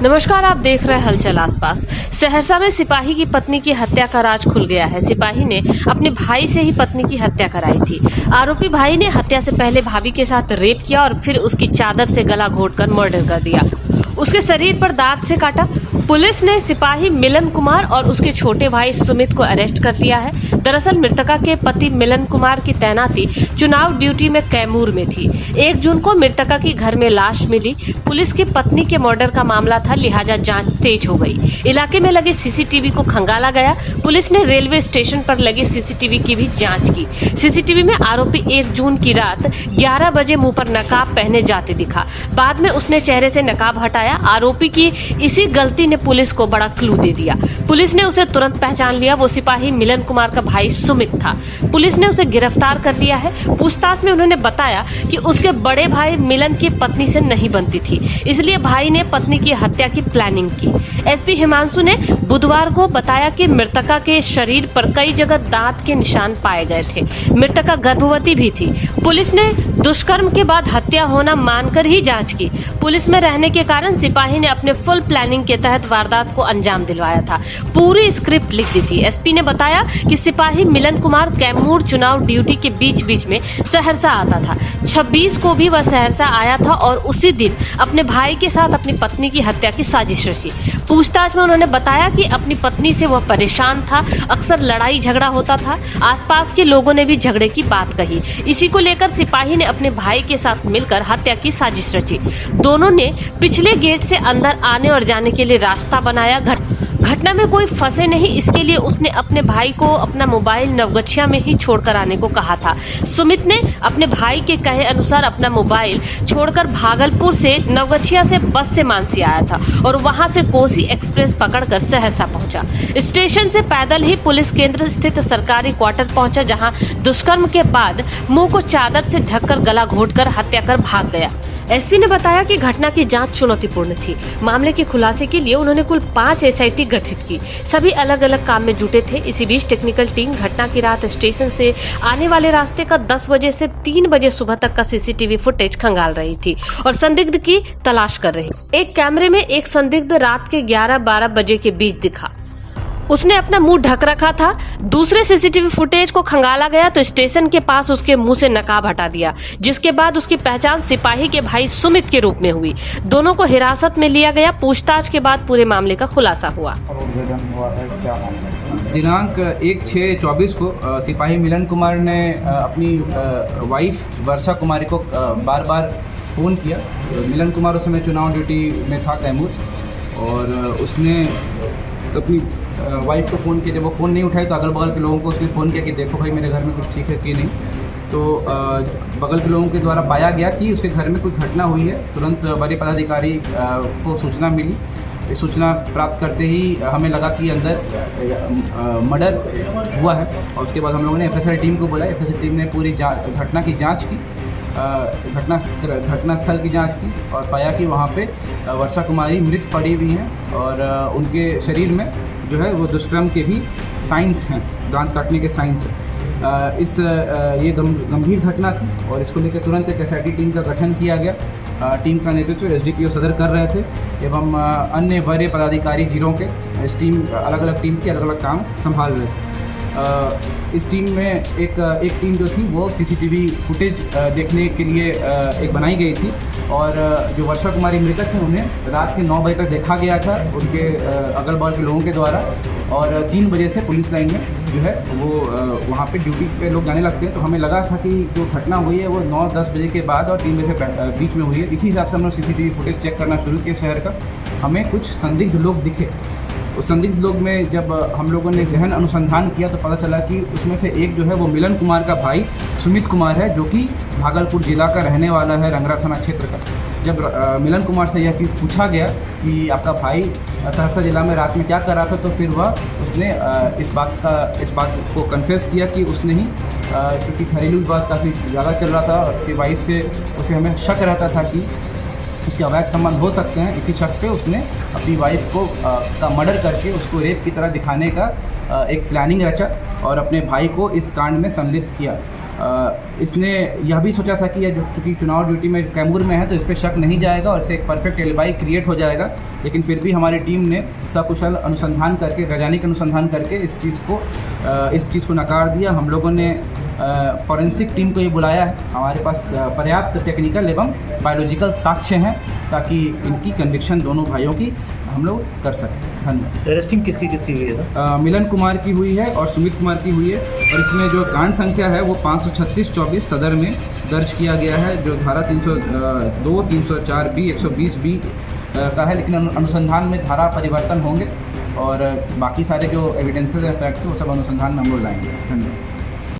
नमस्कार, आप देख रहे हैं हलचल आसपास। सहरसा में सिपाही की पत्नी की हत्या का राज खुल गया है। सिपाही ने अपने भाई से ही पत्नी की हत्या कराई थी। आरोपी भाई ने हत्या से पहले भाभी के साथ रेप किया और फिर उसकी चादर से गला घोंटकर मर्डर कर दिया। उसके शरीर पर दांत से काटा। पुलिस ने सिपाही मिलन कुमार और उसके छोटे भाई सुमित को अरेस्ट कर लिया है। दरअसल मृतका के पति मिलन कुमार की तैनाती चुनाव ड्यूटी में कैमूर में थी। 1 जून को मृतका की घर में लाश मिली। पुलिस की पत्नी के मर्डर का मामला था, लिहाजा जांच तेज हो गई। इलाके में लगे सीसीटीवी को खंगाला गया। पुलिस ने रेलवे स्टेशन पर लगे सीसीटीवी की भी जांच की। सीसीटीवी में आरोपी 1 जून की रात 11 बजे मुंह पर नकाब पहने जाते दिखा। बाद में उसने चेहरे से नकाब हटाया। आरोपी की इसी गलती ने पुलिस को बड़ा क्लू दे दिया। पुलिस ने उसे तुरंत पहचान लिया। वो सिपाही मिलन कुमार का भाई सुमित था। पुलिस ने उसे गिरफ्तार कर लिया है। पूछताछ में उन्होंने बताया कि उसके बड़े भाई मिलन की पत्नी से नहीं बनती थी, इसलिए भाई ने पत्नी की हत्या की प्लानिंग की। एसपी हिमांशु ने बुधवार को बताया कि मृतका के शरीर पर कई जगह दांत के निशान पाए गए थे। मृतका गर्भवती भी थी। पुलिस ने दुष्कर्म के बाद हत्या होना मानकर ही जांच की। पुलिस में रहने के कारण सिपाही ने अपने फुल प्लानिंग के तहत वारदात को अंजाम दिलवाया था। पूरी स्क्रिप्ट लिख दी थी। एसपी ने बताया कि सिपाही मिलन कुमार कैमूर चुनाव ड्यूटी के बीच बीच में सहरसा आता था। 26 को भी वह सहरसा आया था और उसी दिन अपने भाई के साथ अपनी पत्नी की हत्या की साजिश रची। पूछताछ में उन्होंने बताया कि अपनी पत्नी से वह परेशान था, अक्सर लड़ाई झगड़ा होता था। आसपास के लोगों ने भी झगड़े की बात कही। इसी को लेकर सिपाही ने अपने भाई के साथ मिलकर हत्या की साजिश रची। दोनों ने पिछले गेट से अंदर आने और जाने के लिए रास्ता बनाया। घटना में कोई फंसे नहीं, इसके लिए उसने अपने भाई को अपना मोबाइल नवगछिया में ही छोड़कर आने को कहा था। सुमित ने अपने भाई के कहे अनुसार अपना मोबाइल छोड़कर भागलपुर से नवगछिया से बस से मानसी आया था और वहां से कोसी एक्सप्रेस पकड़कर सहरसा पहुंचा। स्टेशन से पैदल ही पुलिस केंद्र स्थित सरकारी क्वार्टर पहुंचा, जहां दुष्कर्म के बाद मुंह को चादर से ढककर गला घोंटकर हत्या कर भाग गया। एसपी ने बताया कि घटना की जांच चुनौतीपूर्ण थी। मामले के खुलासे के लिए उन्होंने कुल 5 एसआईटी गठित की। सभी अलग अलग काम में जुटे थे। इसी बीच टेक्निकल टीम घटना की रात स्टेशन से आने वाले रास्ते का 10 बजे से 3 बजे सुबह तक का सीसीटीवी फुटेज खंगाल रही थी और संदिग्ध की तलाश कर रही। एक कैमरे में एक संदिग्ध रात के 11-12 बजे के बीच दिखा। उसने अपना मुंह ढक रखा था। दूसरे सीसीटीवी फुटेज को खंगाला गया तो स्टेशन के पास उसके मुंह से नकाब हटा दिया, जिसके बाद उसकी पहचान सिपाही के भाई सुमित के रूप में हुई। दोनों को हिरासत में लिया गया। पूछताछ के बाद पूरे मामले का खुलासा हुआ। दिनांक 1/6/24 को सिपाही मिलन कुमार ने अपनी वाइफ वर्षा कुमारी को बार बार फ़ोन किया। मिलन कुमार उस समय चुनाव ड्यूटी में था कैमूर, और उसने अपनी वाइफ को फ़ोन किया। जब वो फ़ोन नहीं उठाई तो अगल बगल के लोगों को उसने फ़ोन किया कि देखो भाई मेरे घर में कुछ ठीक है कि नहीं। तो बगल के लोगों के द्वारा पाया गया कि उसके घर में कुछ घटना हुई है। तुरंत बड़े पदाधिकारी को सूचना मिली। इस सूचना प्राप्त करते ही हमें लगा कि अंदर मर्डर हुआ है, और उसके बाद हम लोगों ने एफएसएल टीम को बुलाया। एफएसएल टीम ने पूरी घटना की जाँच की, घटनास्थल की जांच की, और पाया कि वहाँ पे वर्षा कुमारी मृत पड़ी हुई हैं और उनके शरीर में जो है वो दुष्कर्म के भी साइंस हैं, दांत काटने के साइंस हैं। ये गंभीर घटना थी और इसको लेकर तुरंत एक एसआईटी टीम का गठन किया गया। टीम का नेतृत्व एसडीपीओ सदर कर रहे थे एवं अन्य बड़े पदाधिकारी जिलों के इस टीम अलग अलग टीम के अलग अलग काम संभाल रहे थे। इस टीम में एक टीम जो थी वो सीसीटीवी फुटेज देखने के लिए एक बनाई गई थी, और जो वर्षा कुमारी मृतक हैं उन्हें रात के 9 बजे तक देखा गया था उनके अगल बगल के लोगों के द्वारा, और 3 बजे से पुलिस लाइन में जो है वो वहाँ पे ड्यूटी पे लोग जाने लगते हैं। तो हमें लगा था कि जो घटना हुई है वो 9-10 बजे के बाद और 3 बजे से बीच में हुई है। इसी हिसाब से हम लोग सीसीटीवी फुटेज चेक करना शुरू किए शहर का। हमें कुछ संदिग्ध लोग दिखे। उस संदिग्ध लोग में जब हम लोगों ने गहन अनुसंधान किया तो पता चला कि उसमें से एक जो है वो मिलन कुमार का भाई सुमित कुमार है, जो कि भागलपुर जिला का रहने वाला है, रंगरा थाना क्षेत्र का। जब मिलन कुमार से यह चीज़ पूछा गया कि आपका भाई सहरसा जिला में रात में क्या कर रहा था, तो फिर उसने इस बात को कन्फेस किया कि उसने ही, क्योंकि घरेलू विवाद काफ़ी ज़्यादा चल रहा था, उसकी वाइफ से उसे हमें शक रहता था कि उसके अवैध संबंध हो सकते हैं। इसी शक पे उसने अपनी वाइफ को का मर्डर करके उसको रेप की तरह दिखाने का एक प्लानिंग रचा और अपने भाई को इस कांड में संलिप्त किया। इसने यह भी सोचा था कि यह चूँकि चुनाव ड्यूटी में कैमूर में है तो इस पर शक नहीं जाएगा और इससे एक परफेक्ट एलिबाई क्रिएट हो जाएगा, लेकिन फिर भी हमारी टीम ने सकुशल अनुसंधान करके, वैज्ञानिक अनुसंधान करके इस चीज़ को नकार दिया। हम लोगों ने फॉरेंसिक टीम को ये बुलाया है, हमारे पास पर्याप्त टेक्निकल एवं बायोलॉजिकल साक्ष्य हैं ताकि इनकी कन्विक्शन दोनों भाइयों की हम लोग कर सकें। धन्यवाद। अरेस्टिंग किसकी हुई है? मिलन कुमार की हुई है और सुमित कुमार की हुई है, और इसमें जो कांड संख्या है वो 536/24 सदर में दर्ज किया गया है, जो धारा 302, 304B, 120B का है, लेकिन अनुसंधान में धारा परिवर्तन होंगे और बाकी सारे जो एविडेंसेस हैं, फैक्ट्स, वो सब अनुसंधान में हम लोग लाएंगे। धन्यवाद।